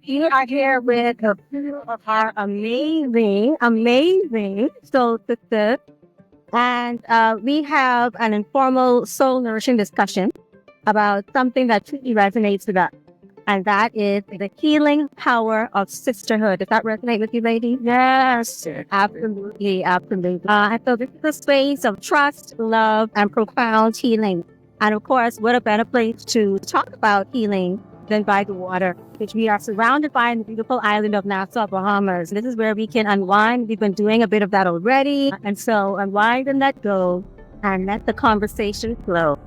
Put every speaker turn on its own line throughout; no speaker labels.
We are here with a few of our amazing soul sisters. And we have an informal soul nourishing discussion about something that truly resonates with us. And that is the healing power of sisterhood. Does that resonate with you, ladies? Yes, absolutely, absolutely. And so this is a space of trust, love, and profound healing. And of course, what a better place to talk about healing than by the water, which we are surrounded by in the beautiful island of Nassau, Bahamas. This is where we can unwind. We've been doing a bit of that already. And so unwind and let go and let the conversation flow.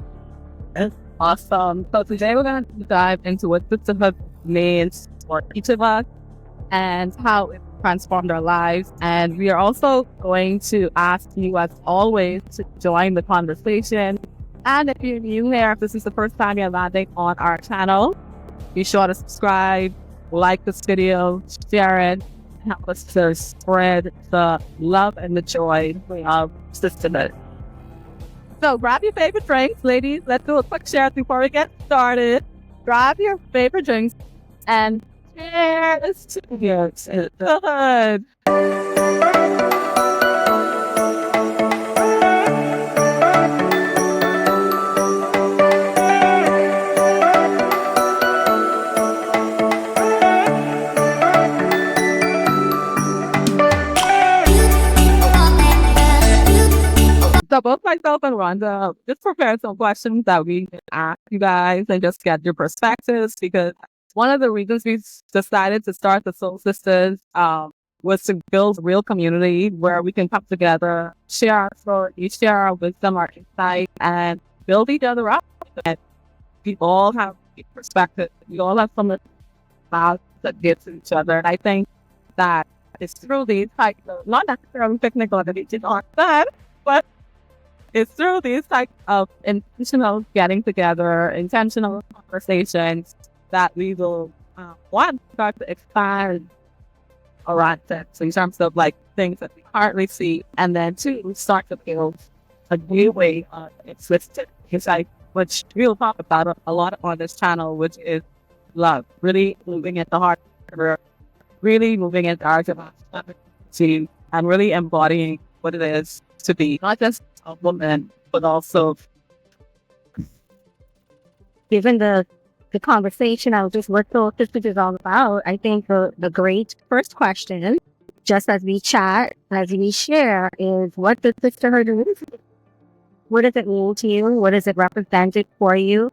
That's awesome. So today we're going to dive into what sisterhood means for each of us and how it transformed our lives. And we are also going to ask you, as always, to join the conversation. And if you're new here, if this is the first time you're landing on our channel, be sure to subscribe, like this video, share it, help us to spread the love and the joy of sisterhood. So grab your favorite drinks, ladies. Let's do a quick share before we get started. Grab your favorite drinks and cheers to your sisterhood. So both myself and Rhonda just prepared some questions that we can ask you guys and just get your perspectives, because one of the reasons we decided to start the Soul Sisters was to build a real community where we can come together, share our stories, share our wisdom, our insight, and build each other up. And we all have perspectives. We all have some thoughts that give to each other. And I think that it's through these types of, not necessarily technical abilities on that, but it's through these types of intentional getting together, intentional conversations that we will, one, start to expand around that. So in terms of like things that we currently see, and then two, start to build a new way of existing. It's like, which we'll talk about a lot on this channel, which is love, really moving at the heart of her, really moving at the heart of us, and really embodying what it is to be not just a woman, but also
Given the conversation, I was just what Soul Sisters is all about. I think the great first question, just as we chat, as we share, is what does sisterhood mean? What does it mean to you? What does it represent for you?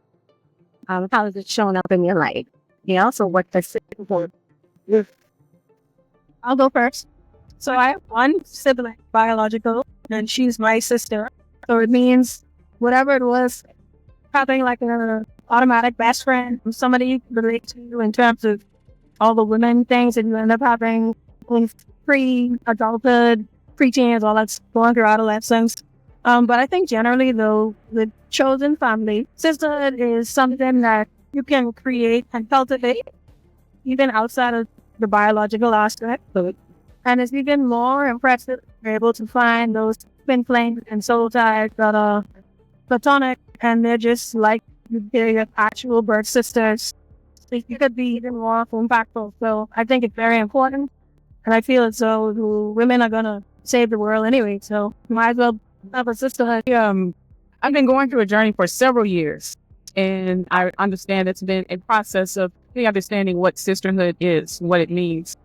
How has it shown up in your life? So what does sisterhood?
I'll go first. So I have one sibling, biological, and she's my sister. So it means whatever it was, having like an automatic best friend, somebody you can relate to in terms of all the women things that you end up having in pre-adulthood, pre-teens, all that's going through adolescence. But I think generally, though, the chosen family, sisterhood is something that you can create and cultivate even outside of the biological aspect of it. And it's even more impressive if you're able to find those twin flames and soul ties that are platonic, and they're just like your actual birth sisters. It could be even more impactful. So I think it's very important. And I feel as though women are going to save the world anyway. So might as well have a sisterhood.
I've been going through a journey for several years, and I understand it's been a process of really understanding what sisterhood is, what it means.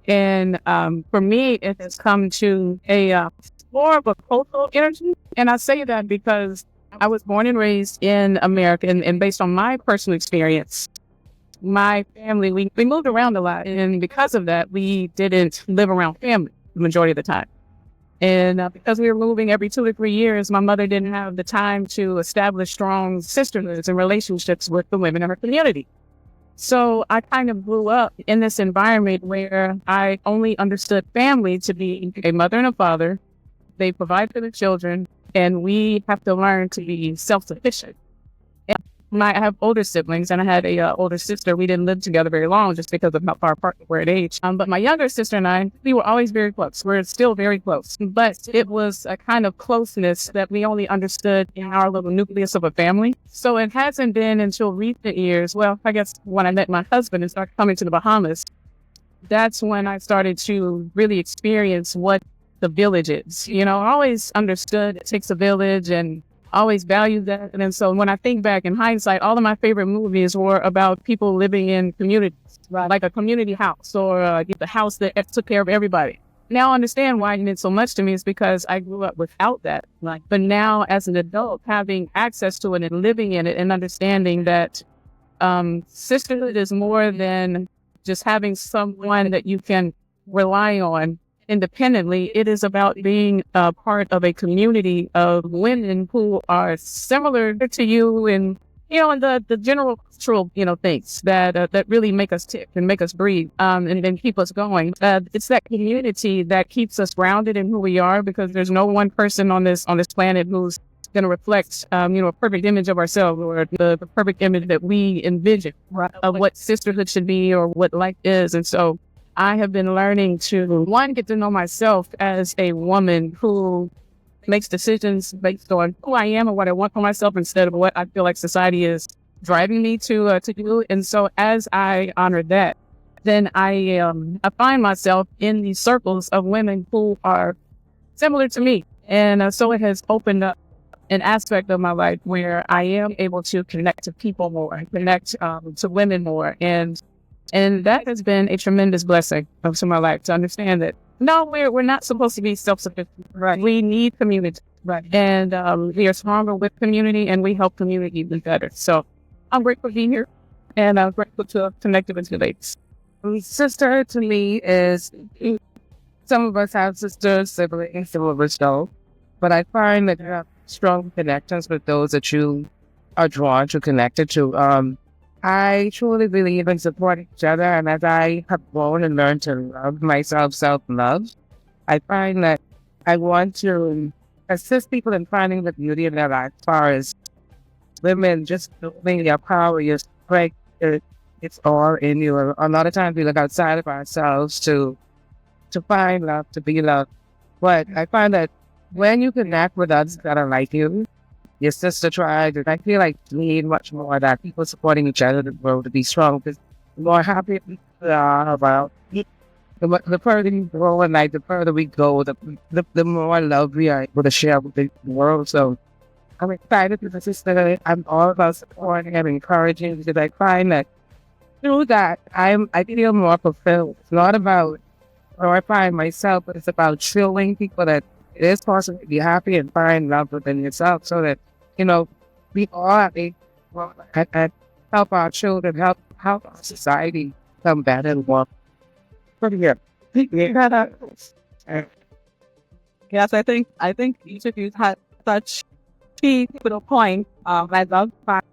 And for me, it has come to a more of a cultural energy. And I say that because I was born and raised in America, and based on my personal experience, my family, we moved around a lot. And because of that, we didn't live around family the majority of the time. And because we were moving every 2 to 3 years, my mother didn't have the time to establish strong sisterhoods and relationships with the women in her community. So I kind of grew up in this environment where I only understood family to be a mother and a father. They provide for the children, and we have to learn to be self-sufficient. And I have older siblings, and I had a older sister. We didn't live together very long just because of how far apart we were in age. But my younger sister and I, we were always very close. We're still very close. But it was a kind of closeness that we only understood in our little nucleus of a family. So it hasn't been until recent years, well, I guess when I met my husband and started coming to the Bahamas, that's when I started to really experience what the village is. I always understood it takes a village and always valued that. And so when I think back in hindsight, all of my favorite movies were about people living in communities, right? Like a community house or the house that took care of everybody. Now I understand why it meant so much to me is because I grew up without that. But now as an adult, having access to it and living in it and understanding that sisterhood is more than just having someone that you can rely on independently. It is about being a part of a community of women who are similar to you and, and the general cultural, things that really make us tick and make us breathe, and then keep us going. It's that community that keeps us grounded in who we are, because there's no one person on this planet who's going to reflect, a perfect image of ourselves or the perfect image that we envision of what sisterhood should be or what life is. And so I have been learning to, one, get to know myself as a woman who makes decisions based on who I am and what I want for myself instead of what I feel like society is driving me to do. And so as I honor that, then I find myself in these circles of women who are similar to me. And so it has opened up an aspect of my life where I am able to connect to people more, connect to women more. And that has been a tremendous blessing to my life, to understand that, no, we're not supposed to be self-sufficient. Right. We need community. Right. And we are stronger with community, and we help community be better. So I'm grateful to be here, and I'm grateful to have connected with you ladies.
Sisterhood to me is, some of us have sisters, siblings, some of us don't. But I find that you have strong connections with those that you are drawn to, connected to. I truly believe in supporting each other, and as I have grown and learned to love myself, self-love, I find that I want to assist people in finding the beauty in their life, as far as women just knowing your power, your strength, it's all in you. A lot of times we look outside of ourselves to find love, to be loved. But I find that when you connect with others that are like you, your sister tribe, I feel like we need much more of that, people supporting each other to grow, to be strong. Because the more happy we are about, the further we grow in life, the further we go, the more love we are able to share with the world. So I'm excited for the sister. I'm all about supporting and encouraging, because I find that through that, I feel more fulfilled. It's not about glorifying myself, but it's about showing people that it is possible to be happy and find love within yourself, so that, we all have a and help our children, help our society become better and more.
Yes, I think each of you had such key pivotal point. I love talk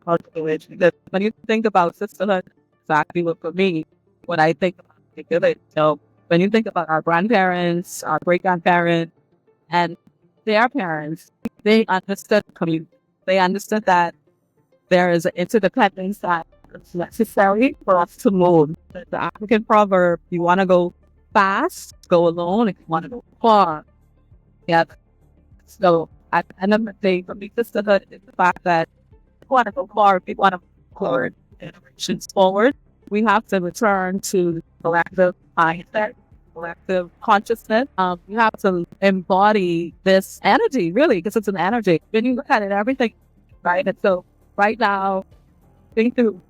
about village, because when you think about sisterhood, exactly what for me, when I think about the village. So when you think about our grandparents, our great grandparents, and their parents, they understood community. They understood that there is an interdependence that is necessary for us to move. The African proverb, you want to go fast, go alone. If you want to go far, yeah. So at the end of the day, for me, sisterhood is the fact that if we want to go far, if we want to move forward, generations forward, we have to return to collective mindset, collective consciousness. You have to embody this energy, really, because it's an energy. When you look at it, everything, right? And so right now, think through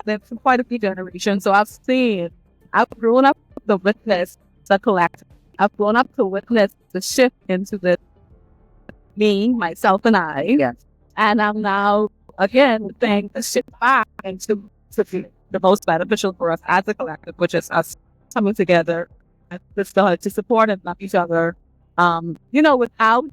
that's quite a few generations. So I've grown up to witness the collective. I've grown up to witness the shift into the me, myself, and I.
Yes.
And I'm now, again, saying the shift back into the most beneficial for us as a collective, which is us coming together to support and love each other, without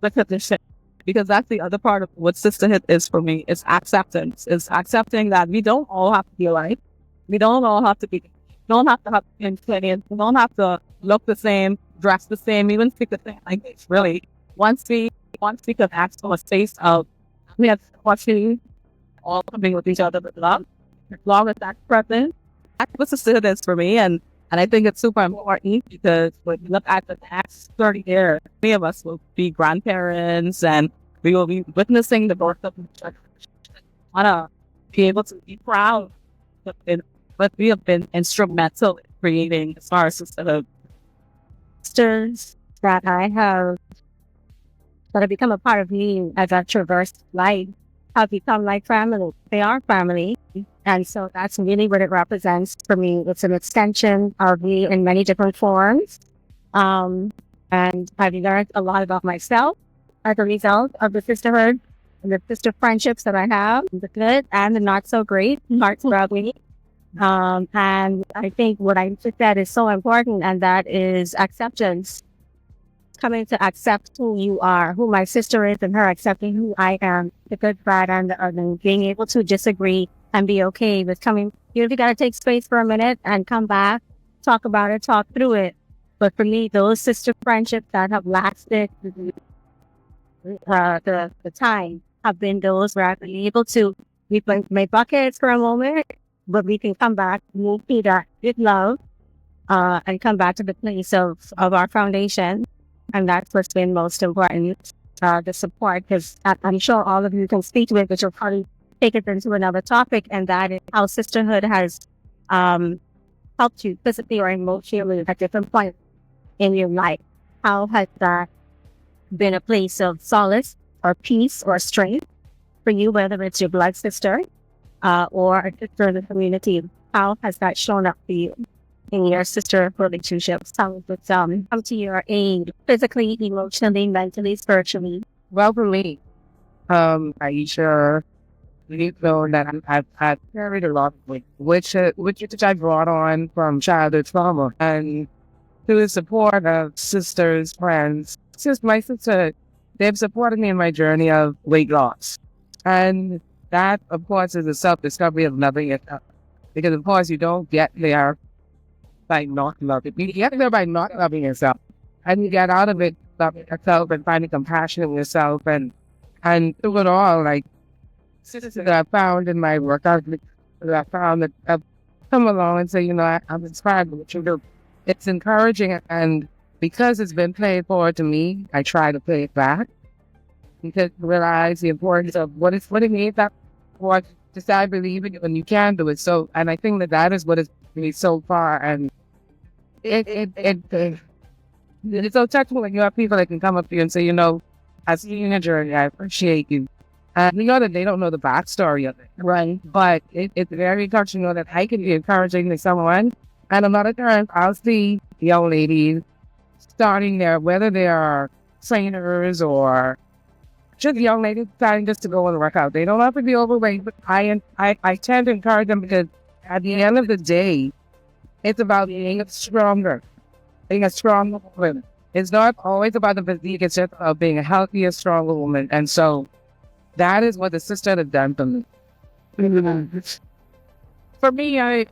the condition. Because that's the other part of what sisterhood is for me, is acceptance. Is accepting that we don't all have to be alike. We don't all have to be, don't have to have opinions. We don't have to look the same, dress the same, even speak the same language, really. Once we can act from a space of, we have watching all coming with each other with love. As long as that's present, that's what sisterhood is for me. And I think it's super important because when you look at the next 30 years, many of us will be grandparents and we will be witnessing the birth of each other. I want to be able to be proud of what we have been instrumental in creating as far as sisterhood.
Sisters that I have that have become a part of me as I traverse life have become like family. They are family. And so that's really what it represents for me. It's an extension of me in many different forms. And I've learned a lot about myself as a result of the sisterhood and the sister friendships that I have, the good and the not so great parts about me. And I think what I just said is so important, and that is acceptance. Coming to accept who you are, who my sister is, and her accepting who I am, the good, bad, and the ugly. Being able to disagree and be okay with coming. You got to take space for a minute and come back, talk about it, talk through it. But for me, those sister friendships that have lasted the time have been those where I've been able to we my buckets for a moment, but we can come back, move through that with love, and come back to the place of our foundation. And that's what's been most important, the support, because I'm sure all of you can speak to it, but you'll probably take it into another topic, and that is how sisterhood has helped you physically or emotionally at different points in your life. How has that been a place of solace or peace or strength for you, whether it's your blood sister or a sister in the community? How has that shown up for you in your sister relationships? How has it come to your aid physically, emotionally, mentally, spiritually?
Well, for me, Aisha, you know that I've carried a lot of weight, which I brought on from childhood trauma, and through the support of sisters, friends, since my sister, they've supported me in my journey of weight loss, and that, of course, is a self-discovery of loving yourself, because of course you don't get there by not loving. You get there by not loving yourself, and you get out of it loving yourself and finding compassion in yourself, and through it all, like sisters that I found in my workout, that I found that I've come along and say, I'm inspired by what you do. It's encouraging, and because it's been paid forward to me, I try to pay it back, because I realize the importance of what it means that what just I believe in you and you can do it. So, and I think that is what it's me so far, and it's so touchable when you have people that can come up to you and say, I see you in your journey, I appreciate you. And we know that they don't know the backstory of it. Right. But it's very touching to know that I can be encouraging to someone. And a lot of times I'll see young ladies starting there, whether they are trainers or just young ladies starting just to go and work out. They don't have to be overweight, but I tend to encourage them, because at the end of the day, it's about being a stronger woman. It's not always about the physique, it's just about being a healthier, stronger woman. And so that is what the sister has done for me.
Mm-hmm. For me, I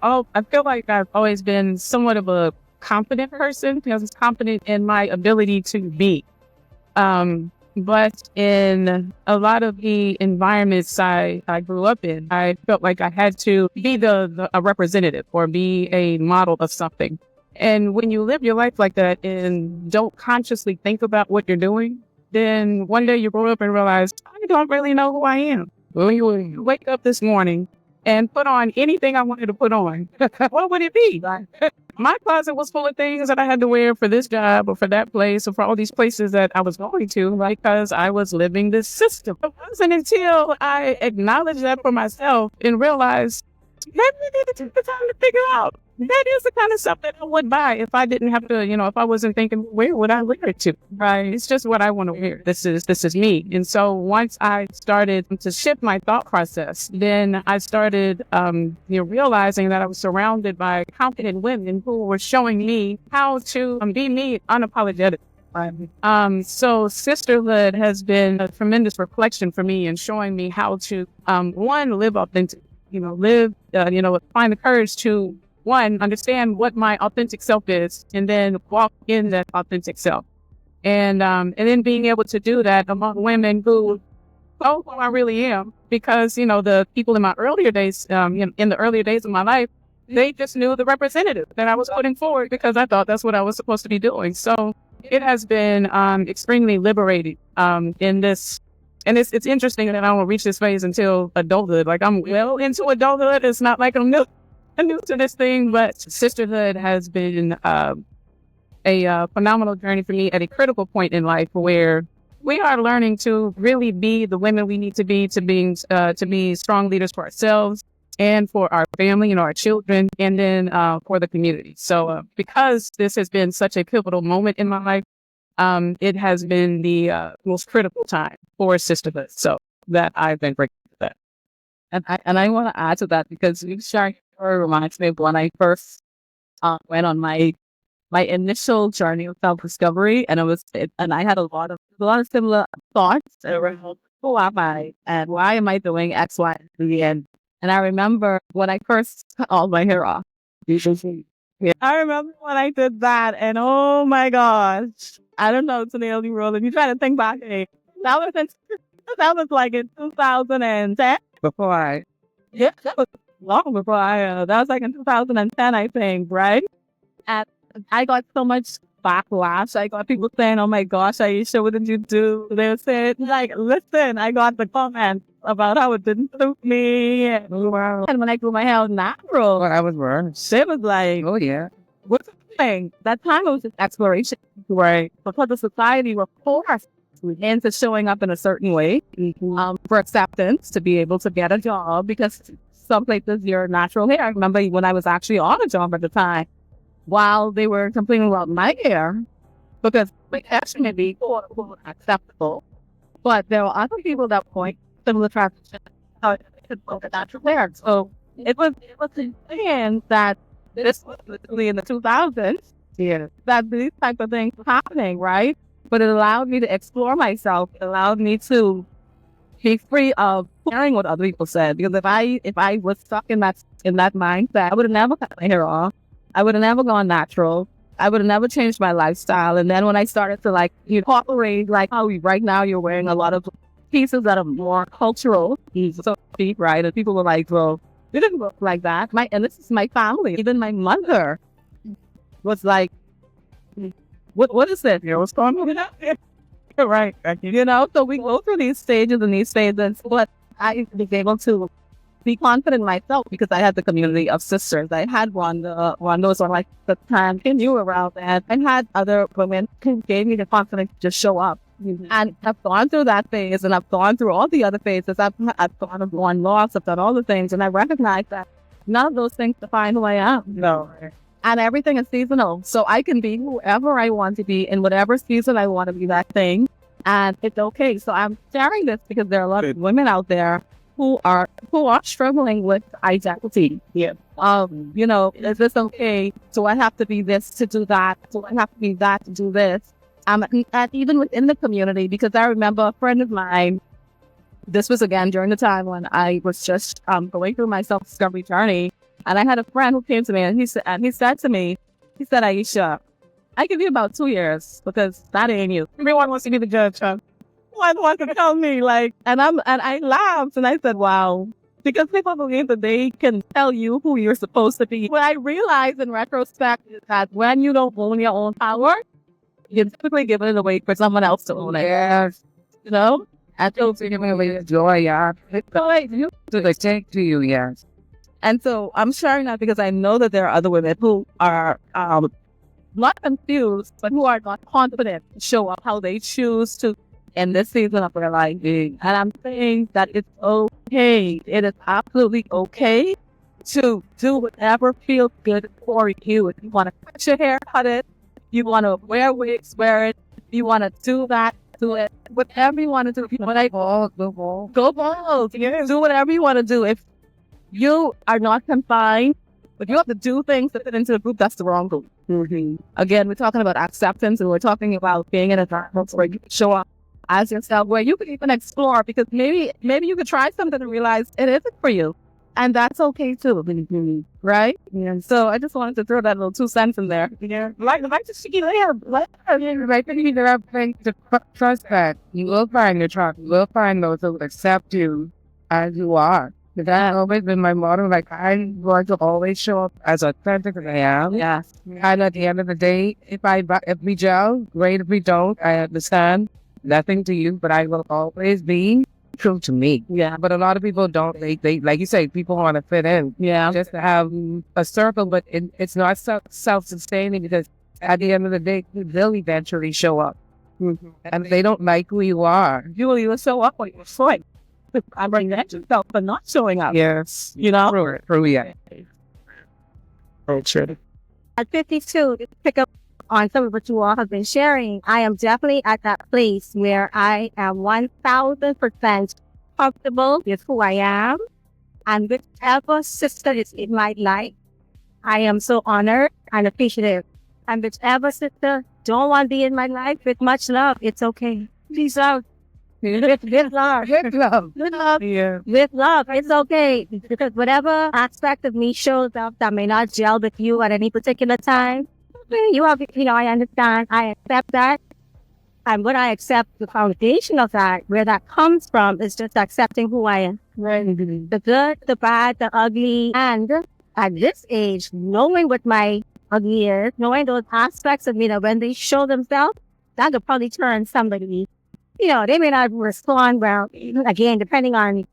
feel like I've always been somewhat of a confident person, because I'm confident in my ability to be. But in a lot of the environments I grew up in, I felt like I had to be a representative or be a model of something. And when you live your life like that and don't consciously think about what you're doing, then one day you grow up and realize, I don't really know who I am. When you wake up this morning and put on anything I wanted to put on, what would it be? My closet was full of things that I had to wear for this job or for that place or for all these places that I was going to, because I was living this system. It wasn't until I acknowledged that for myself and realized, maybe I need to take the time to figure out. That is the kind of stuff that I would buy if I didn't have to, if I wasn't thinking, where would I wear it to? Right? It's just what I want to wear. This is me. And so once I started to shift my thought process, then I started, realizing that I was surrounded by confident women who were showing me how to be me unapologetically. So sisterhood has been a tremendous reflection for me in showing me how to, one, live authentic, find the courage to, one, understand what my authentic self is, and then walk in that authentic self. And then being able to do that among women who know who I really am because, you know, the people in my earlier days, in the earlier days of my life, they just knew the representative that I was putting forward because I thought that's what I was supposed to be doing. So it has been extremely liberating in this. And it's interesting that I don't reach this phase until adulthood. Like I'm well into adulthood. It's not like I'm new to this thing, but sisterhood has been a phenomenal journey for me at a critical point in life where we are learning to really be the women we need to be to be strong leaders for ourselves and for our family and our children, and then for the community. So because this has been such a pivotal moment in my life, it has been the most critical time for sisterhood. So that I've been grateful for that. And I want to add to that because you sharing story reminds me of when I first went on my initial journey of self-discovery, and and I had a lot of similar thoughts around who am I and why am I doing X, Y, and Z. And I remember when I first cut all my hair off. Yeah. I remember when I did that, and oh my gosh, I don't know, Terneille, you rolling. You try to think back, hey, that was like in 2010. Yeah, that was long before that was like in 2010, I think, right? And I got so much backlash. I got people saying, "Oh my gosh, Aisha, what did you do?" They were saying, "Like, listen, I got the comments about how it didn't suit me." And when I grew my hair natural,
Well, I was born.
she was like,
Oh, yeah.
"What's the thing?" That time it was just exploration, right? Because the society will force into showing up in a certain way for acceptance to be able to get a job because some places your natural hair. I remember when I was actually on a job at the time, while they were complaining about my hair, because my hair may be quote unquote acceptable, but there were other people that point similar transition how it could go to natural hair. So it was insane that this was literally in the 2000s, that these type of things were happening, right? But it allowed me to explore myself. It allowed me to be free of caring what other people said. Because if I was stuck in that mindset, I would have never cut my hair off. I would have never gone natural. I would have never changed my lifestyle. And then when I started to incorporate, like how right now you're wearing a lot of pieces that are more cultural, so to speak, right? And people were like, well, you didn't look like that. And this is my family. Even my mother was like, what is this? What's going on with that? Right. You know, so we go through these stages and these phases, but I was able to be confident in myself because I had the community of sisters. I had Rhonda. Rhonda was on the time and you were around that. I had other women who gave me the confidence to just show up. Mm-hmm. And I've gone through that phase and I've gone through all the other phases. I've gone lost, I've done all the things, and I recognize that none of those things define who I am.
No.
And everything is seasonal. So I can be whoever I want to be in whatever season I want to be that thing. And it's okay. So I'm sharing this because there are a lot of women out there who are struggling with identity. Yeah. You know, is this okay? Do I have to be this to do that? Do I have to be that to do this? And even within the community, because I remember a friend of mine, this was again during the time when I was just going through my self-discovery journey. And I had a friend who came to me and he said to me, Aisha, I give you about 2 years because that ain't you. Everyone wants to be the judge. One wants to tell me and I laughed and I said, wow, because people believe that they can tell you who you're supposed to be. What I realized in retrospect is that when you don't own your own power, you're typically giving it away for someone else to own it.
Yes.
You know?
And so giving away the joy, yeah. You to the take to you, yes.
And so I'm sharing that because I know that there are other women who are not confused, but who are not confident to show up how they choose to in this season of their life. And I'm saying that it's okay. It is absolutely okay to do whatever feels good for you. If you want to cut your hair, cut it. You want to wear wigs, wear it. If you want to do that, do it. Whatever you want to do. If you want to go bald. Yeah. Do whatever you want to do. If you are not confined, but you have to do things to fit into the group, that's the wrong group. Mm-hmm. Again, we're talking about acceptance and we're talking about being in an environment where you can show up as yourself, where you can even explore, because maybe you could try something and realize it isn't for you. And that's okay too, right? Yeah. So I just wanted to throw that little 2 cents in there.
Yeah, like to see there. I think there are things to trust that you will find your tribe. You will find those who will accept you as you are. That's always been my motto. Like, I'm going to always show up as authentic as I am.
Yeah.
And at the end of the day, if we gel, great. If we don't, I understand. Nothing to you, but I will always be true to me.
Yeah.
But a lot of people don't. They like you say, people want to fit in.
Yeah.
Just to have a circle, but it's not self-sustaining, because at the end of the day, they'll eventually show up. And if they don't like who you are,
You will show up when you're showing. I bring that yourself for not showing up.
yes,
You know?
true, yeah. Oh, true.
At 52, to pick up on some of what you all have been sharing, I am definitely at that place where I am 1000% comfortable with who I am. And whichever sister is in my life, I am so honored and appreciative. And whichever sister don't want to be in my life, with much love, it's okay. Peace out. With love.
Good love.
With love.
Yeah.
With love, it's okay. Because whatever aspect of me shows up that may not gel with you at any particular time, you have, I understand. I accept that. And when I accept the foundation of that, where that comes from, is just accepting who I am. The good, the bad, the ugly. And at this age, knowing what my ugly is, knowing those aspects of me that when they show themselves, that could probably turn somebody. They may not respond well, again, depending on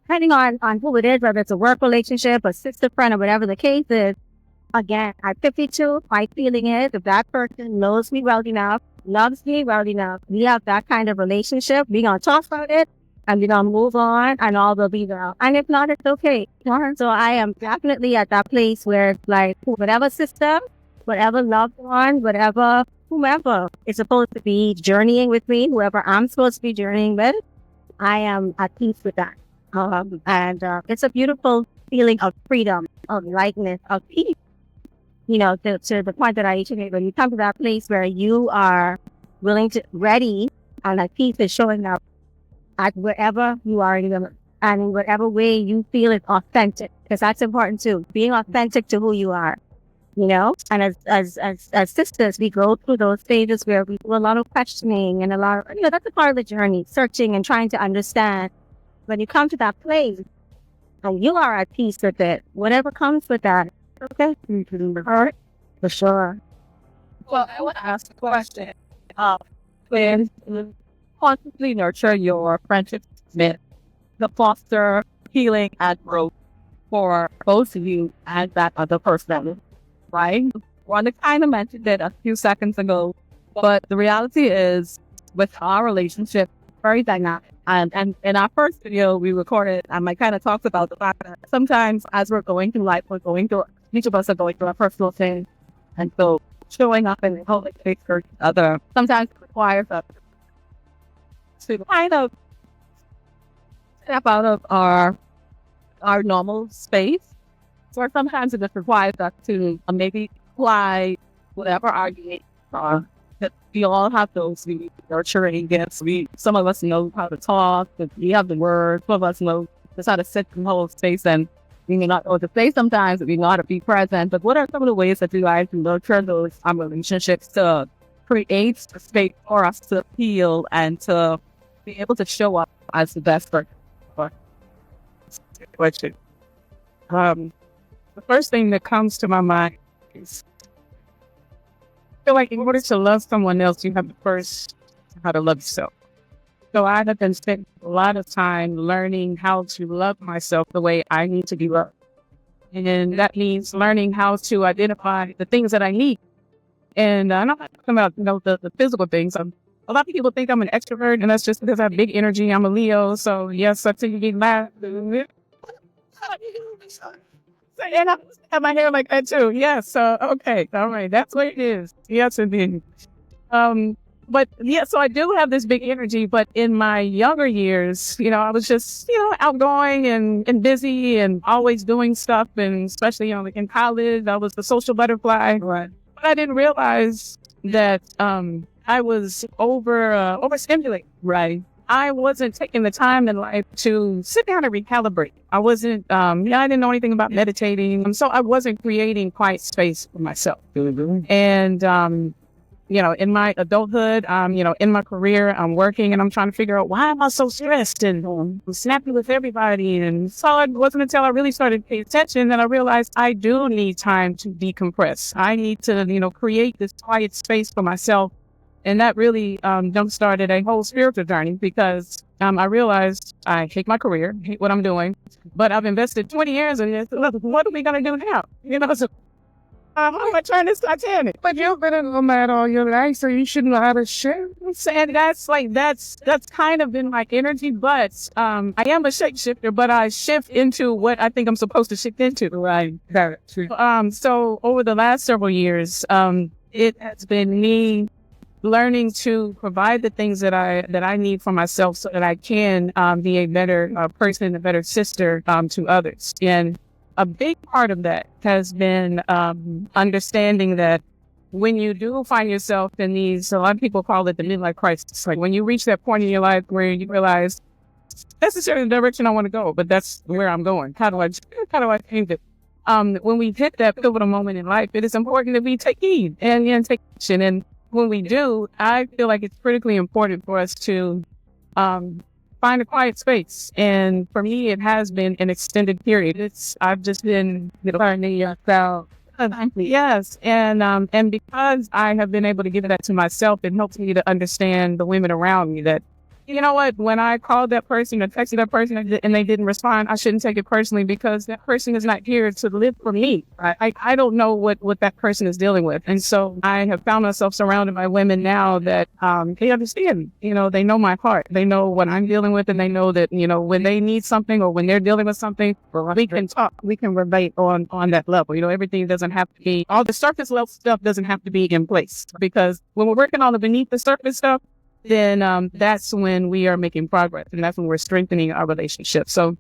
who it is, whether it's a work relationship, a sister friend, or whatever the case is. Again, at 52, my feeling is if that person knows me well enough, loves me well enough, we have that kind of relationship, we're going to talk about it, and we're going to move on, and all will be well. And if not, it's okay. So I am definitely at that place where it's like, whatever sister, whatever loved one, whatever whomever is supposed to be journeying with me, whoever I'm supposed to be journeying with, I am at peace with that. And it's a beautiful feeling of freedom, of lightness, of peace. To the point that Aisha made, when you come to that place where you are ready, and that peace is showing up at wherever you are and in whatever way you feel is authentic, because that's important too, being authentic to who you are. And as sisters, we go through those stages where we do a lot of questioning and a lot of, that's a part of the journey, searching and trying to understand. When you come to that place and you are at peace with it, whatever comes with that, okay? All right, for sure.
Well, I want to ask a question. When you constantly nurture your friendship with the foster healing and growth for both of you and that other person, right? Rhonda kind of mentioned it a few seconds ago, but the reality is, with our relationship, very dynamic. And in our first video we recorded, I kind of talked about the fact that sometimes as we're going through life, each of us are going through a personal thing. And so showing up in the public space for each other sometimes requires us to kind of step out of our normal space. Or sometimes it just requires us to maybe apply whatever our needs are. That we all have those nurturing gifts. Some of us know how to talk, we have the words. Some of us know just how to sit in the whole space, and we may not know what to say sometimes, but we know how to be present. But what are some of the ways that you guys nurture those relationships to create a space for us to heal and to be able to show up as the best person?
Question. The first thing that comes to my mind is, I feel like in order to love someone else, you have to first know how to love yourself. So I have been spending a lot of time learning how to love myself the way I need to be loved. And that means learning how to identify the things that I need. And I'm not talking about, the physical things. A lot of people think I'm an extrovert, and that's just because I have big energy. I'm a Leo. So yes, I think you get mad. And I have my hair like that too. Yes. So, okay. All right. That's what it is. Yes, indeed. But yeah, so I do have this big energy, but in my younger years, I was just, outgoing and busy and always doing stuff. And especially, in college, I was the social butterfly.
Right.
But I didn't realize that, I was overstimulated.
Right. I wasn't taking the time in life to sit down and recalibrate. I wasn't, I didn't know anything about meditating. So I wasn't creating quiet space for myself. And, in my adulthood, in my career, I'm working and I'm trying to figure out why am I so stressed and I'm snappy with everybody. And so it wasn't until I really started paying attention that I realized I do need time to decompress. I need to, create this quiet space for myself. And that really jump-started a whole spiritual journey because I realized I hate my career, hate what I'm doing, but I've invested 20 years in this. What are we going to do now? So how am I trying to Titanic?
But you've been a nomad all your life, so you should know how to shift.
And that's kind of been my energy, but I am a shapeshifter, but I shift into what I think I'm supposed to shift into. Right. So over the last several years, it has been me learning to provide the things that I need for myself so that I can be a better person, a better sister to others. And a big part of that has been understanding that when you do find yourself in these, a lot of people call it the midlife crisis. Like when you reach that point in your life where you realize that's necessarily the direction I want to go, but that's where I'm going. How do I change it? When we hit that pivotal moment in life, it is important that we take heed and take action. And when we do, I feel like it's critically important for us to find a quiet space. And for me, it has been an extended period. I've just been learning yourself. Yes. And because I have been able to give that to myself, it helps me to understand the women around me that, you know what, when I called that person or texted that person and they didn't respond, I shouldn't take it personally because that person is not here to live for me. I don't know what that person is dealing with. And so I have found myself surrounded by women now that they understand, they know my heart. They know what I'm dealing with and they know that, when they need something or when they're dealing with something, we can talk, we can relate on that level. Everything doesn't have to be, all the surface level stuff doesn't have to be in place because when we're working on the beneath the surface stuff, then that's when we are making progress and that's when we're strengthening our relationship. So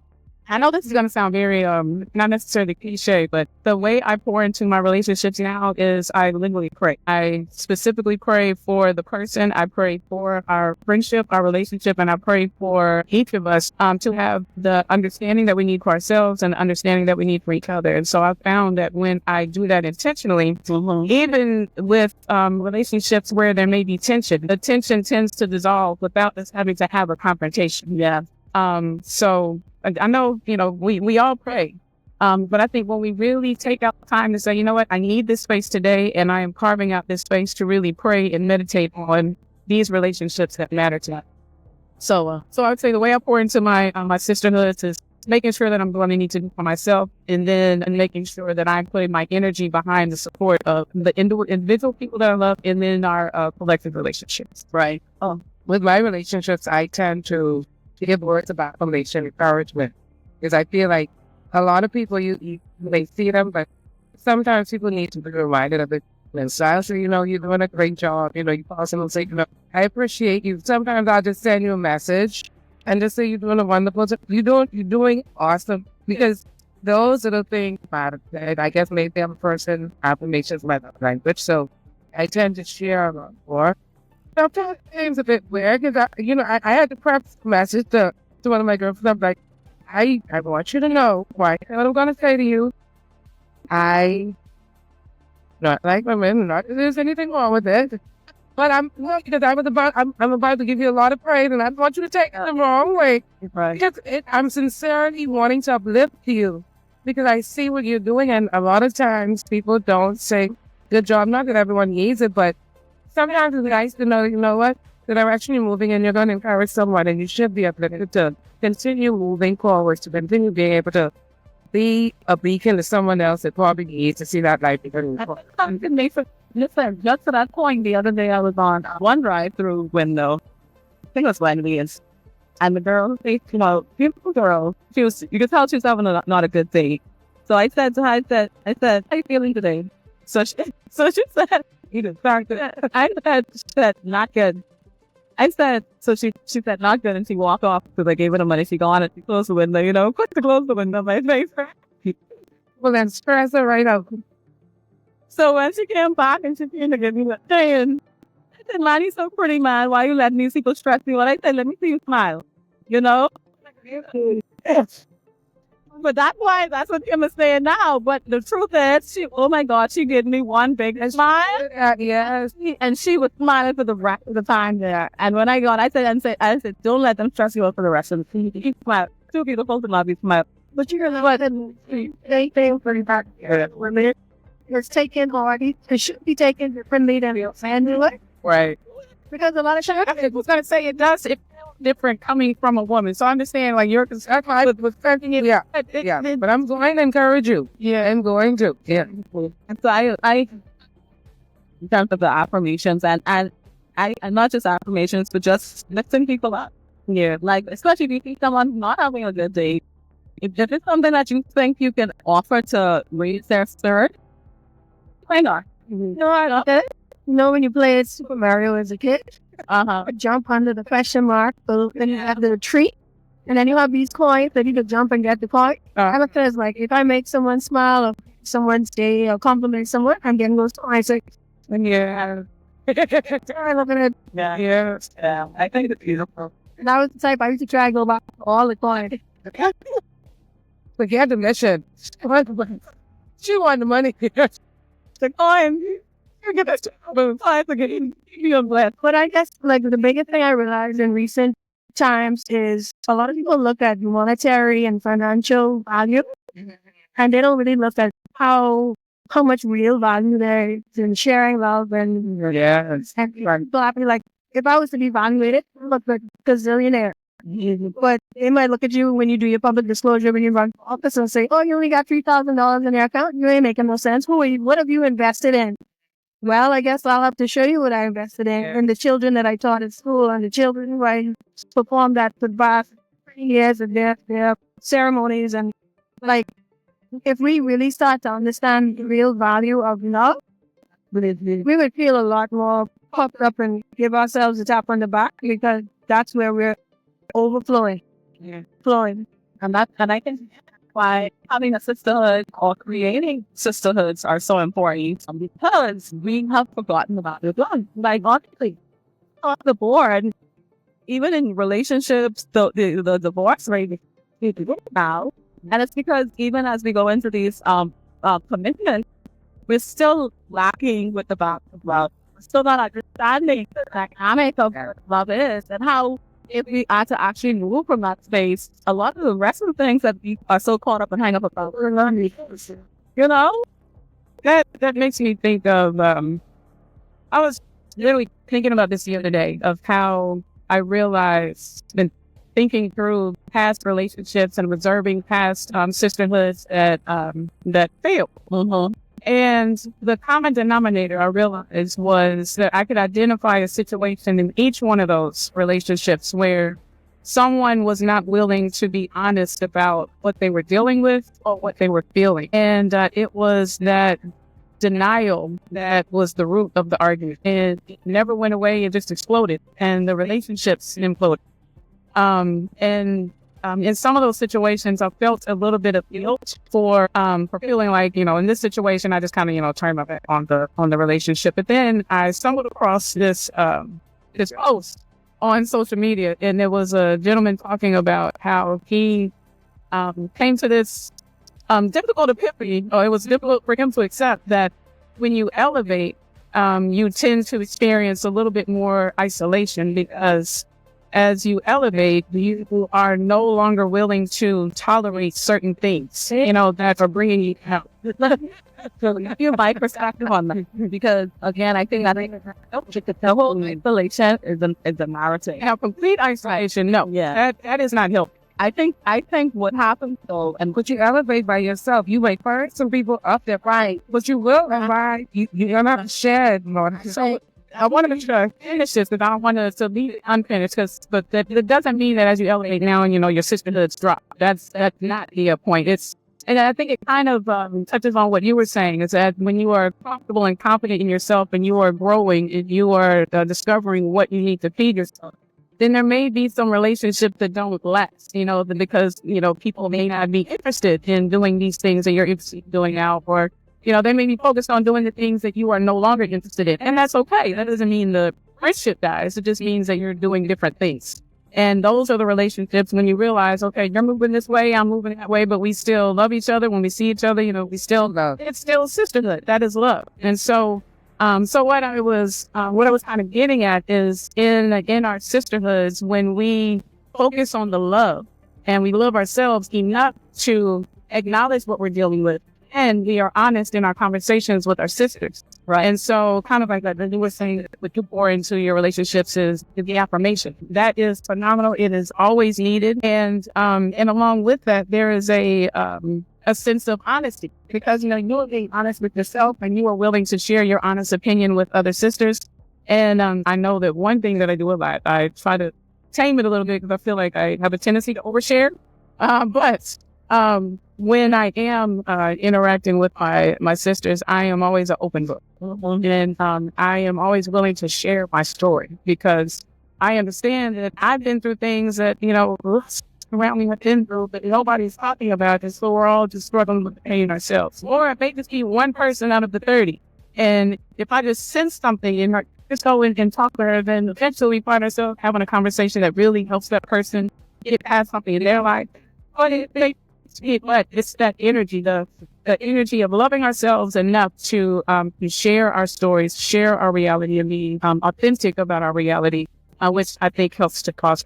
I know this is going to sound very, not necessarily cliche, but the way I pour into my relationships now is I literally pray. I specifically pray for the person. I pray for our friendship, our relationship, and I pray for each of us to have the understanding that we need for ourselves and the understanding that we need for each other. And so I found that when I do that intentionally, even with relationships where there may be tension, the tension tends to dissolve without us having to have a confrontation. Yeah. So I know, we all pray. But I think when we really take out time to say, you know what, I need this space today and I am carving out this space to really pray and meditate on these relationships that matter to me. So I would say the way I pour into my sisterhood is making sure that I'm doing what I need to do for myself and then making sure that I'm putting my energy behind the support of the individual people that I love and then our collective relationships.
Right. With my relationships, I tend to give words about affirmation, encouragement, because I feel like a lot of people, you may see them, but sometimes people need to be reminded of it themselves. So, you're doing a great job. You call someone and say, I appreciate you. Sometimes I'll just send you a message and just say you're doing a wonderful job. You're doing awesome, because those are the things about it. And I guess maybe I'm a person, affirmations my love language, so I tend to share a lot more. Sometimes it's a bit weird because I had to preface the message to one of my girlfriends. I'm like, I want you to know what I'm going to say to you. I not like women, not that there's anything wrong with it, but I'm about to give you a lot of praise, and I don't want you to take it the wrong way. Right. Because I'm sincerely wanting to uplift you because I see what you're doing, and a lot of times people don't say good job. Not that everyone needs it, but sometimes it's nice to know, what, the direction you're moving and you're going to encourage someone and you should be uplifted to continue moving forward, to continue being able to be a beacon to someone else that probably needs to see that light becoming forward.
Listen, just to that point, the other day I was on one drive-through window. I think it was Wendy's. And the girl, beautiful girl, you could tell she was having not a good day. So I said to her, I said, how you feeling today? So she said, I said, not good. I said, so she said, not good, and she walked off because I gave her the money. She gone and she closed the window, quick to close the window, my face.
Well, then stress her right out.
So when she came back and she came to give me the saying, said, man, you're so pretty, man. Why you letting these people stress you? Well, I said, let me see you smile. You know? But that's what Kim is saying now. But the truth is, oh my God, she gave me one big smile.
Yes.
And she was smiling for the rest of the time there. And when I got, I said, don't let them stress you out for the rest of the day. Smile. Too beautiful to not be smile.
But you're the one they think pretty bad. When it's taken already, it should be taken differently than the handle it.
Right.
Because a lot of times,
I was gonna say it does. It feels different coming from a woman. So I understand like you're concerned with yeah. Yeah. But I'm going to encourage you. Yeah, I'm going to. Yeah.
And so I in terms of the affirmations and not just affirmations, but just lifting people up. Yeah. Like especially if you see someone not having a good day. If it's something that you think you can offer to raise their spirit, why not?
no, I love it. You know, when you played Super Mario as a kid, jump under the question mark, so then you have the tree, and then you have these coins that you can jump and get the coin. I look at it as like, if I make someone smile or someone's day or compliment someone, I'm getting those coins. Like,
Yeah.
I look at it.
Yeah. I think it's beautiful.
And I was the type I used to try to go back to all the coins.
Forget the mission. She wanted the money.
The coin. You get that time again. You're blessed.
But I guess like the biggest thing I realized in recent times is a lot of people look at monetary and financial value, and they don't really look at how much real value there is in sharing love and people have to be like, if I was to be evaluated, I look like a gazillionaire. But they might look at you when you do your public disclosure when you run for office and say, oh, you only got $3,000 in your account. You ain't making no sense. What have you invested in? Well, I guess I'll have to show you what I invested in and the children that I taught at school and the children who I performed at for the past 3 years of their ceremonies. And like, if we really start to understand the real value of love, we would feel a lot more puffed up and give ourselves a tap on the back, because that's where we're overflowing, flowing.
And I think why having a sisterhood or creating sisterhoods are so important, because we have forgotten about the blood. Like honestly, on the board, even in relationships, the divorce rate is now, and it's because even as we go into these commitments, we're still lacking with the back of love. We're still not understanding the dynamic of what love is and how. If we are to actually move from that space, a lot of the rest of the things that we are so caught up and hang up about, you know,
that makes me think of. I was literally thinking about this the other day of how I realized and thinking through past relationships and observing past sisterhoods that failed. And the common denominator I realized was that I could identify a situation in each one of those relationships where someone was not willing to be honest about what they were dealing with or what they were feeling. And it was that denial that was the root of the argument. And it never went away. It just exploded. And the relationships imploded. In some of those situations, I felt a little bit of guilt for feeling like, you know, in this situation, I just kind of, you know, turned my back on the relationship. But then I stumbled across this post on social media, and there was a gentleman talking about how he came to this difficult epiphany, or it was difficult for him to accept that when you elevate, you tend to experience a little bit more isolation, because as you elevate, you are no longer willing to tolerate certain things, you know, that are bringing you out.
So your my perspective on that, because again, I think that the whole isolation is a narrative.
Now, complete isolation, no, that is not helpful.
I think what happens though, and
but you elevate by yourself. You may find some people up there, right? But you will, right? You're not shared more. So I wanted to finish this, because I don't want to leave it unfinished. But that doesn't mean that as you elevate now, and you know your sisterhoods drop. That's not the point. And I think it kind of touches on what you were saying, is that when you are comfortable and confident in yourself, and you are growing, and you are discovering what you need to feed yourself, then there may be some relationships that don't last, you know, because, you know, people may not be interested in doing these things that you're interested in doing now, or, you know, they may be focused on doing the things that you are no longer interested in. And that's okay. That doesn't mean the
friendship dies. It just means that you're doing different things. And those are the relationships when you realize, okay, you're moving this way, I'm moving that way, but we still love each other. When we see each other, we still love. It's still sisterhood. That is love. And so, what I was kind of getting at is in our sisterhoods, when we focus on the love and we love ourselves enough to acknowledge what we're dealing with, and we are honest in our conversations with our sisters. Right. And so kind of like that you were saying, what you pour into your relationships is the affirmation. That is phenomenal. It is always needed. And along with that, there is a sense of honesty, because, you are being honest with yourself and you are willing to share your honest opinion with other sisters. And I know that one thing that I do a lot, I try to tame it a little bit because I feel like I have a tendency to overshare. But when I am interacting with my sisters, I am always an open book. And I am always willing to share my story, because I understand that I've been through things that, around me have been through, but nobody's talking about it. So we're all just struggling with the pain ourselves. Or it may just be one person out of the 30. And if I just sense something and just go in and talk to her, then eventually we find ourselves having a conversation that really helps that person get past something in their life. But it's that energy, the energy of loving ourselves enough to share our stories, share our reality, and be authentic about our reality, which I think helps to cause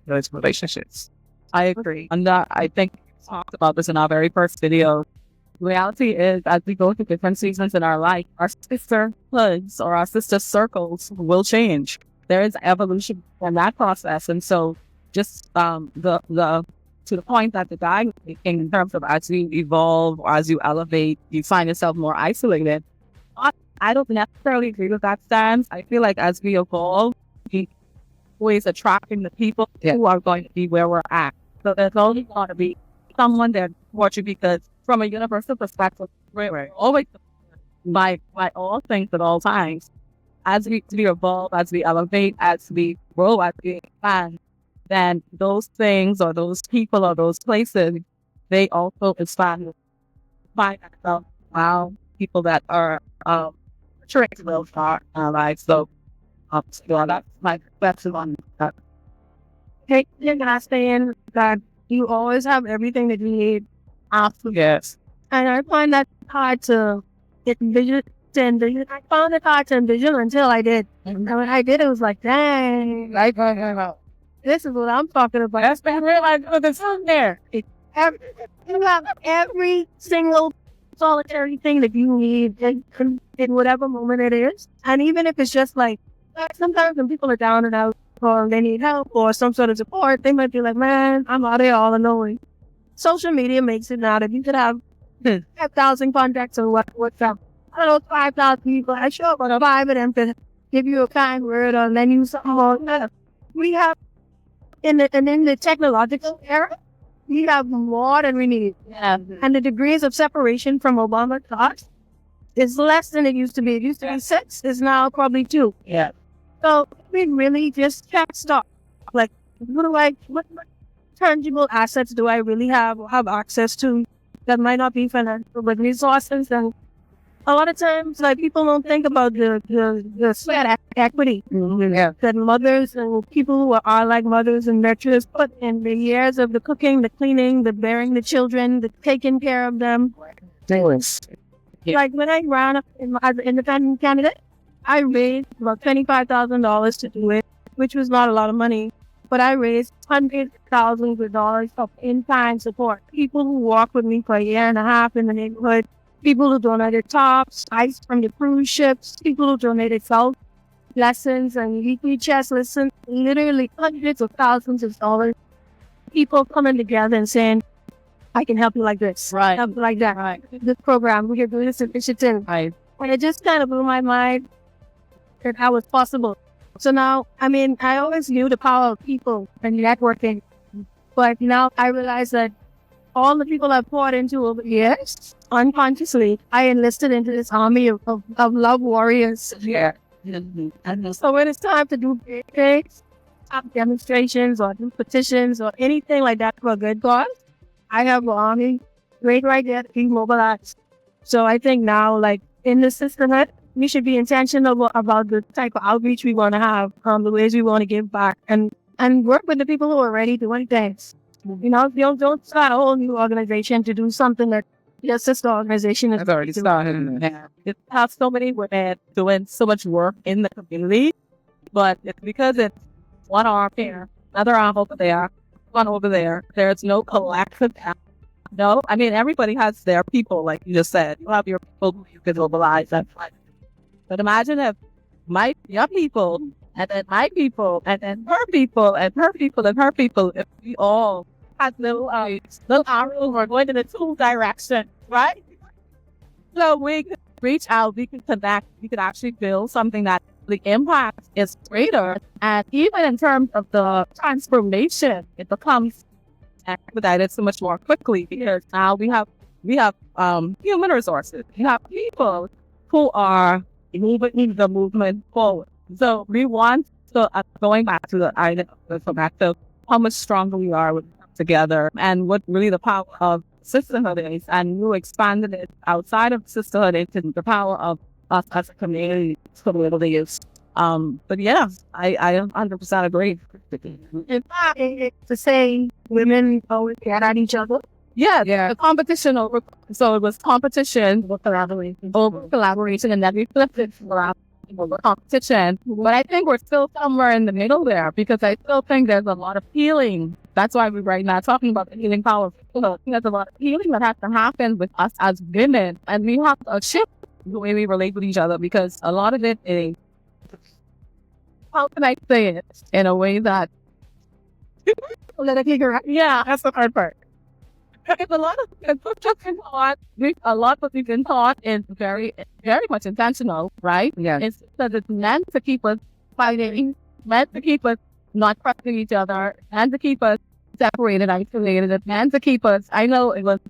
those relationships.
I agree.
And I think we talked about this in our very first video. Reality is, as we go through different seasons in our life, our sisterhoods or our sister circles will change. There is evolution in that process. And so just to the point that the guy was making in terms of as you evolve, or as you elevate, you find yourself more isolated. I don't necessarily agree with that stance. I feel like as we evolve, we always attracting the people who are going to be where we're at. So there's always going to be someone there for you, because from a universal perspective, we're always by all things at all times. As we evolve, as we elevate, as we grow, as we expand, then those things or those people or those places, they also expand. Find ourselves people that are trying to build our lives. So that's my perspective on that.
Hey, you're not saying that you always have everything that you need after.
Yes.
And I find that hard to envision. I found it hard to envision until I did. And when I did, it was like, dang. This is what I'm talking about.
That's been realized with the sun there.
You have every single solitary thing that you need in whatever moment it is. And even if it's just like, sometimes when people are down and out or they need help or some sort of support, they might be like, man, I'm out here all alone. Social media makes it now that you could have 5,000 contacts or WhatsApp. I don't know, 5,000 people. I show up on 5 of them to give you a kind word or lend you something. We have, in the technological era, we have more than we need.
Yeah.
And the degrees of separation from Obama thoughts is less than it used to be. It used to be 6, it's now probably 2.
Yeah.
So we really just can't stop. Like, what tangible assets do I really have access to that might not be financial, but resources? And a lot of times, like, people don't think about the sweat equity that mothers and people who are like mothers and nurturers put in the years of the cooking, the cleaning, the bearing the children, the taking care of them. Like when I ran up as an independent candidate, I raised about $25,000 to do it, which was not a lot of money, but I raised hundreds of thousands of dollars of in-kind support. People who walked with me for a year and a half in the neighborhood, people who donated tops, ice from the cruise ships, people who donated self lessons and weekly chess lessons, literally hundreds of thousands of dollars. People coming together and saying, I can help you like this, help you like that. Right. This program, we can do this initiative. Right. And it just kind of blew my mind that how it's possible. So now, I always knew the power of people and networking, but now I realize that all the people I've poured into over the years, unconsciously, I enlisted into this army of love warriors.
Yeah.
And so when it's time to do big things, demonstrations or do petitions or anything like that for a good cause, I have an army right there to be mobilized. So I think now, like in the sisterhood, we should be intentional about the type of outreach we want to have, the ways we want to give back, and work with the people who are already doing things. You know, don't start a whole new organization to do something that your sister organization is
I've already started.
It has so many women doing so much work in the community, but it's because it's one arm here, another arm over there, one over there. There's no collective. No, I mean, everybody has their people, like you just said. You have your people who you can mobilize. That's fine. But imagine if your people, and then my people, and then her people, and her people, and her people, if we all had little arrows or going in the two directions, right? So we can reach out, we can connect, we can actually build something that the impact is greater. And even in terms of the transformation, it becomes expedited so much more quickly because now we have human resources. We have people who are moving the movement forward. So we want to, going back to the idea of how much stronger we are when we come together and what really the power of sisterhood is. And you expanded it outside of sisterhood into the power of us as a community. But yeah, I 100% agree.
In fact, to say women always get at each other.
Yeah. The competition so it was competition over collaboration, and then we flipped it over competition. But I think we're still somewhere in the middle there because I still think there's a lot of healing. That's why we're right now talking about the healing power of people. There's a lot of healing that has to happen with us as women, and we have to shift the way we relate with each other because a lot of it is, how can I say it in a way that yeah, that's the hard part. It's a lot of what we've been taught is very, very much intentional, right?
Yeah.
It's that it's meant to keep us fighting, meant to keep us not trusting each other, meant to keep us separated, isolated, it's meant to keep us. I know it was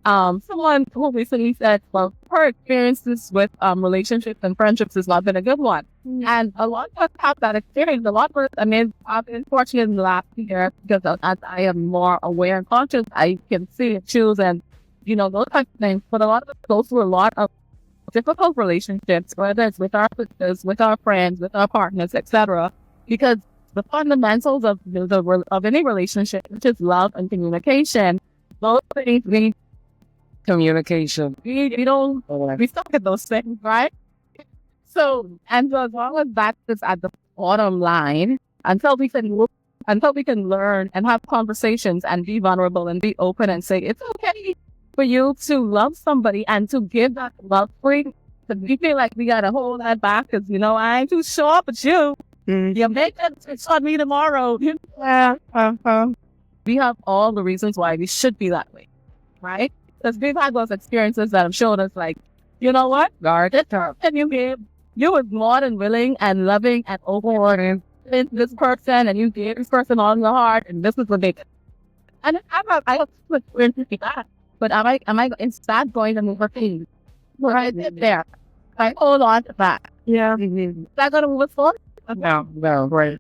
someone who recently said, well, her experiences with relationships and friendships has not been a good one. And a lot of us have that experience. A lot of us, I mean, I've been fortunate in the last year because as I am more aware and conscious, I can see and choose and, you know, those types of things. But a lot of us go through a lot of difficult relationships, whether it's with our sisters, with our friends, with our partners, etc. Because the fundamentals of any relationship, which is love and communication, those things we
Communication.
we suck at those things, right? So as long as that is at the bottom line, until we can learn and have conversations and be vulnerable and be open and say it's okay for you to love somebody and to give that love free. Because we feel like we gotta hold that back because I ain't too sure, but you make that on me tomorrow. We have all the reasons why we should be that way, right? Because we've had those experiences that have shown us, like, you know what? And you were more than willing and loving and open to this person, and you gave this person all your heart, and this is what they did. And I have to experience that. But am I instead going to move a thing? Right there. I hold on to that.
Yeah.
Is that going to move us forward?
No, right.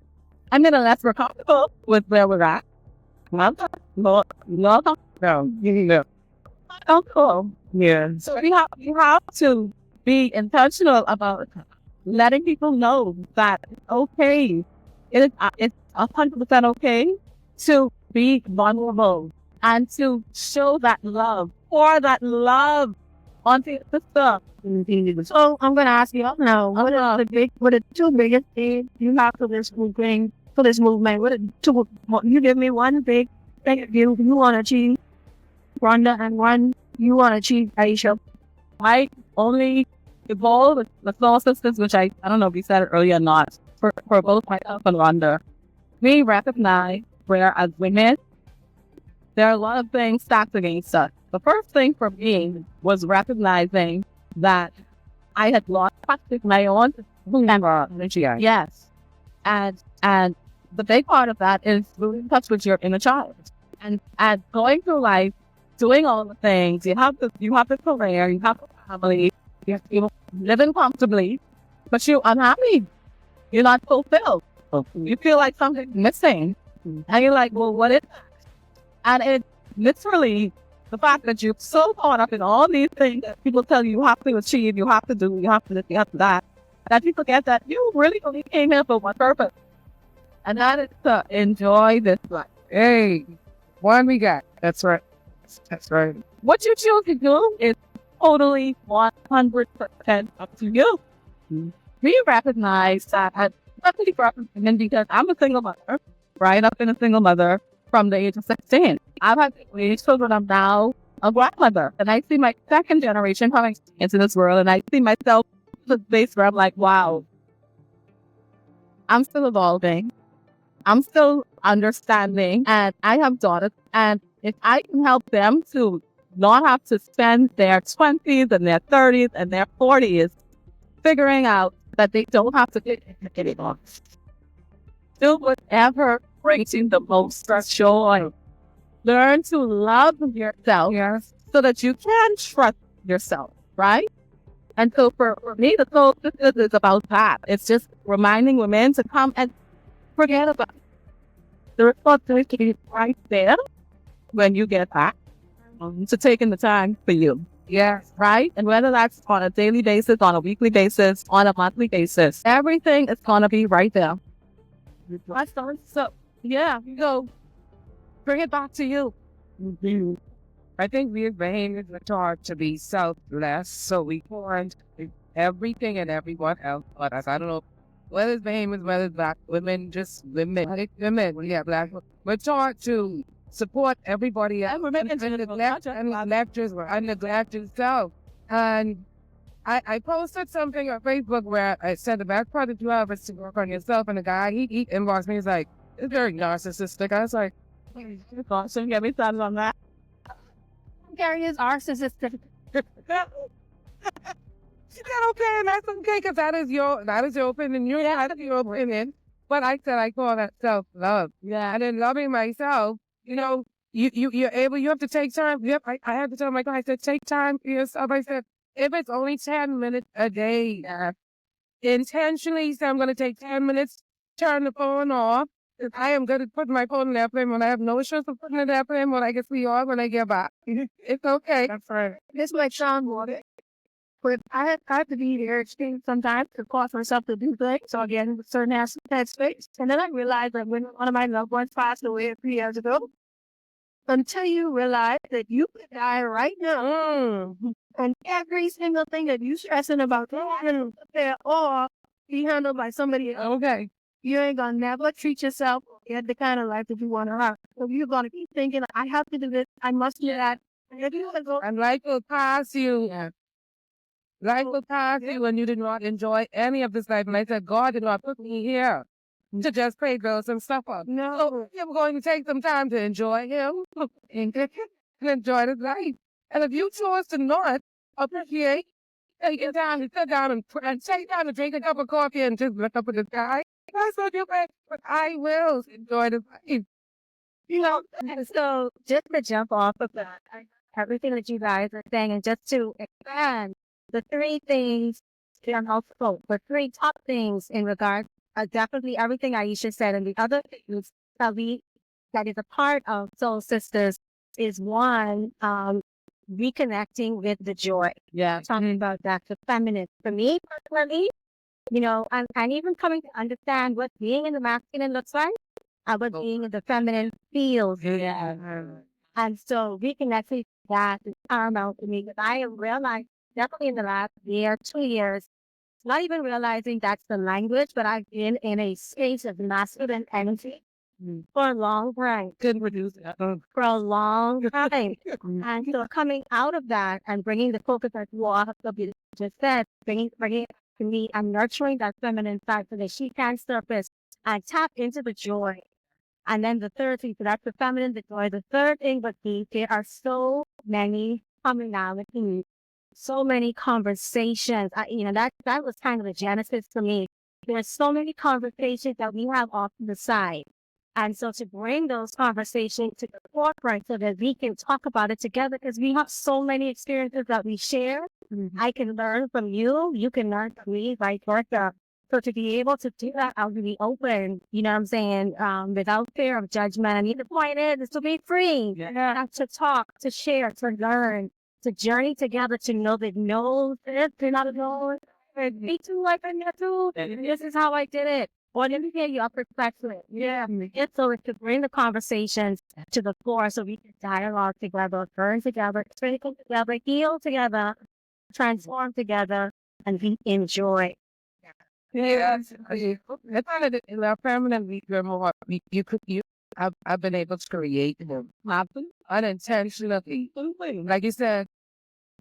I'm going to let we're comfortable with where we're at. No. Cool.
Yeah.
So we have to be intentional about letting people know that it's okay. It's 100% okay to be vulnerable and to show that love, pour that love onto your sister.
So I'm going to ask you now, what are the two biggest things you have for this movement? What are two? You give me one big thing you want to achieve, Rhonda, and one you want to achieve, Aisha.
I only evolve the small sisters, which I don't know if we said it earlier or not, for both myself and Rhonda. We recognize where as women, there are a lot of things stacked against us. The first thing for me was recognizing that I had lost touch with my own energy. Yes. And the big part of that is losing touch with your inner child. And going through life, doing all the things, you have the career, you have the family, you're living comfortably, but you're unhappy. You're not fulfilled. You feel like something's missing. And you're like, well, what is that? And it literally the fact that you're so caught up in all these things that people tell you have to achieve, you have to do, you have to this, you have to that you forget that you really only came here for one purpose. And that is to enjoy this life.
Hey, one we got. That's right. That's right.
What you choose to do is totally 100% up to you. We recognize that, especially for women, because I'm a single mother, right? I've been a single mother from the age of 16. I've had 3 children. I'm now a grandmother. And I see my second generation coming into this world, and I see myself in the space where I'm like, wow, I'm still evolving. I'm still understanding, and I have daughters, and if I can help them to not have to spend their 20s and their 30s and their 40s figuring out that they don't have to get it on. Do whatever brings you the most joy. Learn to love yourself so that you can trust yourself, right? And so for me, the Soul Sisters is about that. It's just reminding women to come and forget about it. The responsibility is right there when you get back to taking the time for you.
Yes.
Right? And whether that's on a daily basis, on a weekly basis, on a monthly basis, everything is going to be right there. So, yeah, so bring it back to you.
I think we as behaviors were taught to be selfless, so we want everything and everyone else but us. I don't know whether it's behaviors, whether it's black women, just women. I think women, yeah, black women. We're taught to support everybody else and neglect yourself. And I posted something on Facebook where I said the best part that you have is to work on yourself, and the guy, he inboxed me, he's like, it's very narcissistic. I was like,
So get me started on that.
Gary is narcissistic.
She said, okay, and that's okay, because that is your opinion. That is your opinion. But I said, I call that self-love.
Yeah.
And then loving myself, you know, you're able, you have to take time. Yep, I had to tell my guy, I said, take time for yourself. I said, if it's only 10 minutes a day, intentionally say, I'm going to take 10 minutes, turn the phone off. I am good at putting my phone in airplane when I have no issues with putting it in airplane when I get see off when I get back. It's okay.
That's right. This might sound more, but I have to be there sometimes to cause myself to do things. So again, with certain headspace. And then I realized that when one of my loved ones passed away 3 years ago, until you realize that you could die right now, and every single thing that you stressing about or be handled by somebody else.
Okay.
You ain't gonna never treat yourself or get the kind of life that you want to have. So you're gonna keep thinking, I have to do this, I must do that.
And life will pass you. Yeah. Life will pass you, and you did not enjoy any of this life. And I said, God did not put me here to just pay bills and suffer.
No.
So you're going to take some time to enjoy Him and enjoy His life. And if you choose to not appreciate, take it down and sit down and take down and drink a cup of coffee and just look up at the sky, that's what you make. But I will enjoy the life.
You know, and so just to jump off of that, everything that you guys are saying, and just to expand the 3 things that are helpful, the 3 top things in regard, definitely everything Aisha said, and the other things that is a part of Soul Sisters is one, reconnecting with the joy.
Yeah.
Talking about that, the feminine. For me personally, you know, and even coming to understand what being in the masculine looks like, and what being in the feminine feels.
Yeah.
And so reconnecting that is paramount to me, because I have realized definitely in the last year, 2 years, not even realizing that's the language, but I've been in a space of masculine energy for a long time.
Couldn't reduce that.
For a long time. And so coming out of that and bringing the focus that you all have just said, bringing it to me and nurturing that feminine side so that she can surface and tap into the joy. And then the third thing, so that's the feminine, the joy. The third thing would be there are so many commonalities, so many conversations. That was kind of the genesis for me. There's so many conversations that we have off to the side. And so to bring those conversations to the forefront so that we can talk about it together, because we have so many experiences that we share. I can learn from you. You can learn from me, vice versa. So to be able to do that out in the open, you know what I'm saying, without fear of judgment. I mean, the point is to be free, to talk, to share, to learn, to journey together, to know that no, they're not alone. Me too, like I met too. This is how I did it. Or let me hear your perspective. Yeah. It's so it's to bring the conversations to the floor so we can dialogue together, learn together, critical together, heal together, transform together, and we enjoy.
Yes, it's kind of in our permanently more. I've been able to create them unintentionally. Like you said,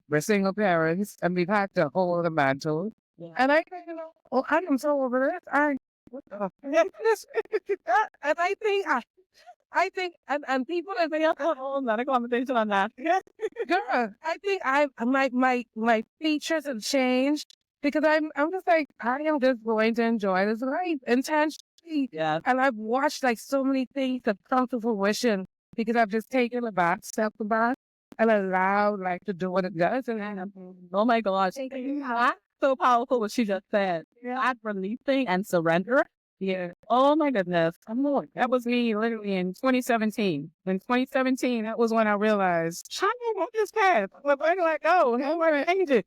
we're single parents and we've had to hold the mantle. And I think, oh, I am so over this. What the this, and I think, and people are saying, oh, not a conversation on that. Girl, I think my features have changed because I'm just like, I am just going to enjoy this life intentionally.
Yeah.
And I've watched like so many things that come to fruition because I've just taken a back, step back, and allowed life to do what it does. And
Oh my gosh. So powerful what she just said. That releasing and surrender. Yeah. Oh my goodness.
that was me literally in 2017. In 2017, that was when I realized, I don't want this path. Where do I go? How do I change it?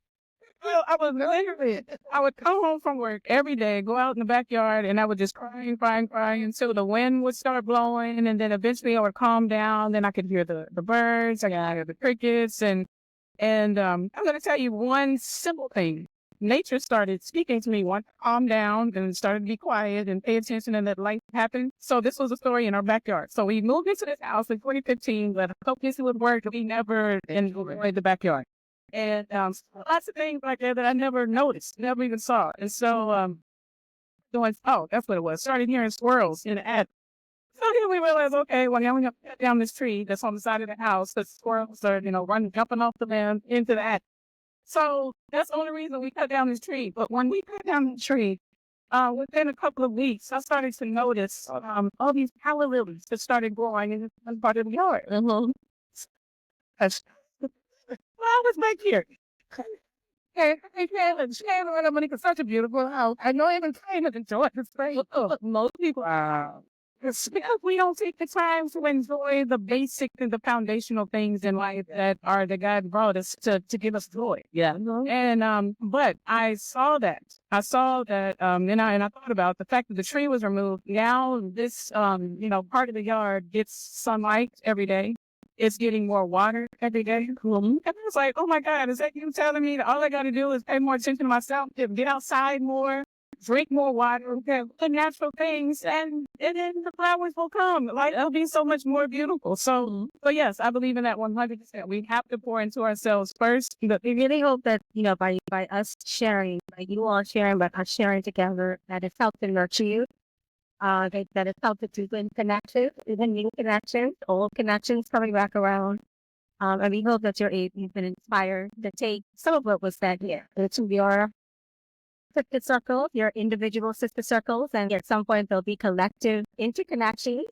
Well, I was literally, I would come home from work every day, go out in the backyard, and I would just cry until the wind would start blowing. And then eventually I would calm down. Then I could hear the birds, I could hear the crickets. And I'm going to tell you one simple thing. Nature started speaking to me, want to calm down and started to be quiet and pay attention and let life happen. So this was a story in our backyard. So we moved into this house in 2015, but so busy with work, we never enjoyed the backyard. And lots of things like that I never noticed, never even saw. And so doing, oh, that's what it was. Started hearing squirrels in the attic. So then we realized, okay, well, now we have to cut down this tree that's on the side of the house. The squirrels are, jumping off the limb into the attic. So that's the only reason we cut down this tree. But when we cut down the tree, within a couple of weeks, I started to notice all these power lilies that started growing in one part of the yard. That's, well, I was back here. Hey, it's such a beautiful house. I know even time to enjoy this place.
Most people
It's because we don't take the time to enjoy the basic and the foundational things in life that God brought us to give us joy.
Yeah.
And but I saw that. And I thought about the fact that the tree was removed. Now this part of the yard gets sunlight every day. It's getting more water every day. And I was like, oh my God, is that you telling me that all I got to do is pay more attention to myself, to get outside more, drink more water, the natural things, and then the flowers will come. Like, it'll be so much more beautiful. So yes, I believe in that 100%. We have to pour into ourselves first.
But we really hope that, by us sharing, by you all sharing, by us sharing together, that it's helped to nurture you. That it's helped to deepen connections, even new connections, old connections coming back around. And we hope that you've been inspired to take some of what was said here to your sister circles, your individual sister circles, and at some point there'll be collective interconnections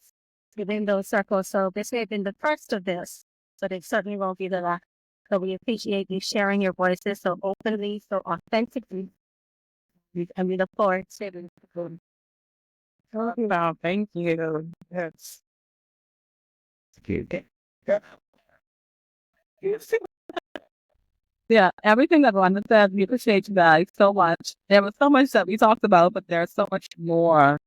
within those circles. So this may have been the first of this, but it certainly won't be the last. So we appreciate you sharing your voices so openly, so authentically, and we look forward to
Thank you. That's cute.
Yeah, everything that Rhonda said, we appreciate you guys so much. There was so much that we talked about, but there's so much more.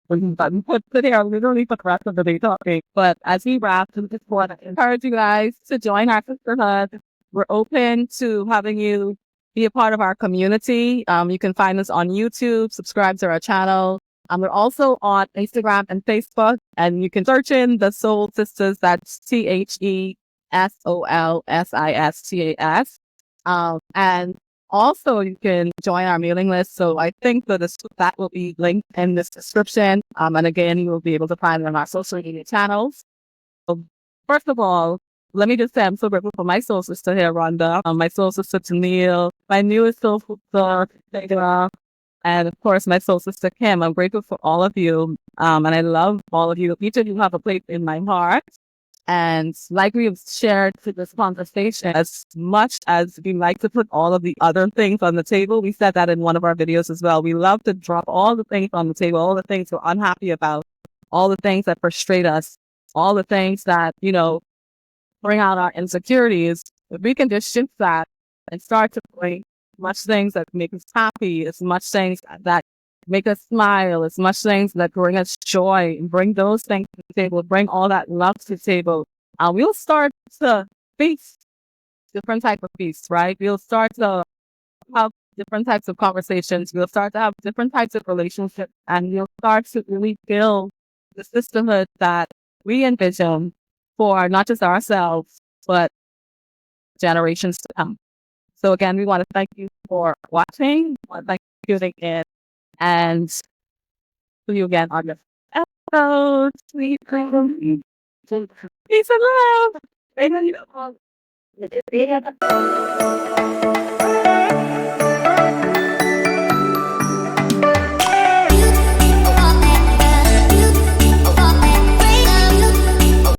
We put here literally for the rest of the day talking. But as we wrap, we just want to encourage you guys to join our sisterhood. We're open to having you be a part of our community. You can find us on YouTube, subscribe to our channel. We're also on Instagram and Facebook, and you can search in the Soul Sistas. That's TheSolSistas. And also you can join our mailing list. So I think that will be linked in this description. And again, you will be able to find it on our social media channels. So first of all, let me just say I'm so grateful for my soul sister here, Rhonda, my soul sister Terneille, my newest soul sister, Sewa, and of course my soul sister Kim. I'm grateful for all of you. And I love all of you. Each of you have a place in my heart. And like we've shared through this conversation, as much as we like to put all of the other things on the table, we said that in one of our videos as well. We love to drop all the things on the table, all the things we're unhappy about, all the things that frustrate us, all the things that, bring out our insecurities. If we can just shift that and start to bring much things that make us happy, as much things that make us smile, as much things that bring us joy, and bring those things to the table, bring all that love to the table, we'll start to feast, different type of feasts, right? We'll start to have different types of conversations. We'll start to have different types of relationships, and we'll start to really build the sisterhood that we envision for not just ourselves, but generations to come. So again, we want to thank you for watching. We want to thank you for tuning in, and see you again on the episode. Sweet peace and love.